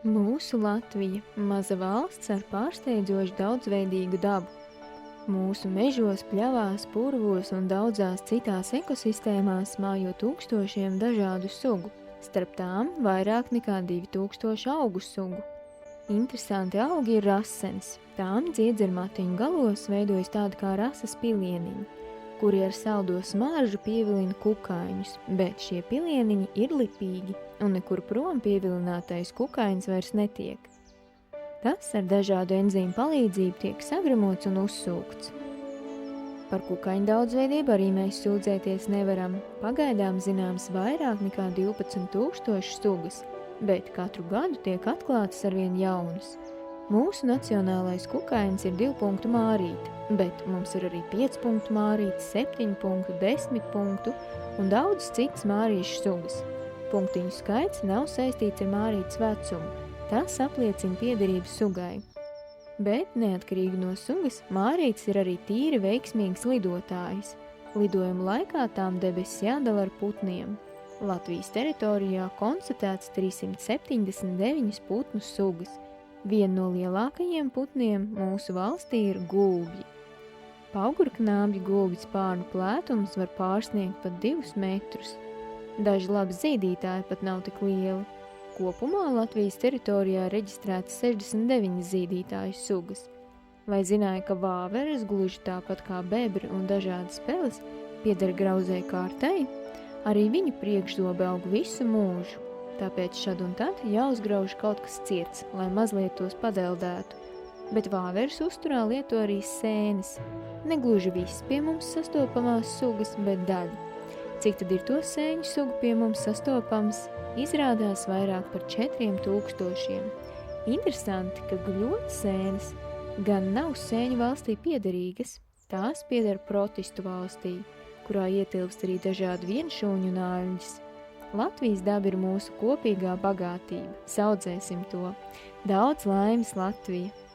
Mūsu Latvija – maza valsts ar pārsteidzoši daudzveidīgu dabu. Mūsu mežos, pļavās, purvos un daudzās citās ekosistēmās mājo tūkstošiem dažādu sugu, starp tām vairāk nekā 2000 augu sugu. Interesanti augi ir rasenes, tām dziedzermatiņu galos veidojas tāda kā rases pilieniņi, kuri ar saldo smaržu pievilina kukaiņus, bet šie pilieniņi ir lipīgi un nekur prom pievilinātais kukaiņs vairs netiek. Tas ar dažādu enzīmu palīdzību tiek sagremots un uzsūkts. Par kukaiņu daudzveidību arī mēs sūdzēties nevaram. Pagaidām zināms vairāk nekā 12,000 sugas, bet katru gadu tiek atklātas arvien jaunas. Mūsu nacionālais kukainis ir 2 punktu mārīte, bet mums ir arī 5 punktu mārīte, 7 punktu, 10 punktu un daudz citas mārīšu sugas. Punktiņu skaits nav saistīts ar mārītes vecumu, tas apliecina piederību sugai. Bet, neatkarīgi no sugas, mārītes ir arī tīri veiksmīgas lidotājas. Lidojuma laikā tām debesis jādala ar putniem. Latvijas teritorijā konstatēts 379 putnu sugas. Viena no lielākajiem putniem mūsu valstī ir gulbji. Paugurknābju gulbju spārnu plētums var pārsniegt pat 2 metrus. Daži labi zīdītāji pat nav tik lieli. Kopumā Latvijas teritorijā reģistrētas 69 zīdītāju sugas. Vai zināja, ka vāveres, gluži tāpat kā bebri un dažādas peles, pieder grauzēju kārtai? Arī viņu priekšzobi aug visu mūžu, tāpēc šad un tad jāuzgrauž kaut kas cirts, lai mazliet tos padeldētu. Bet vāveres uzturā lieto arī sēnes. Negluži viss pie mums sastopamās sugas, bet daļa. Cik tad ir to sēņu sugu pie mums sastopams? Izrādās vairāk par 4000. Interesanti, ka gļotsēnes gan nav sēņu valstī piederīgas, tās pieder protistu valstī, kurā ietilpst arī dažādi vienšūņu un āļņas. Latvijas daba ir mūsu kopīgā bagātība, saudzēsim to. Daudz laimes, Latvija!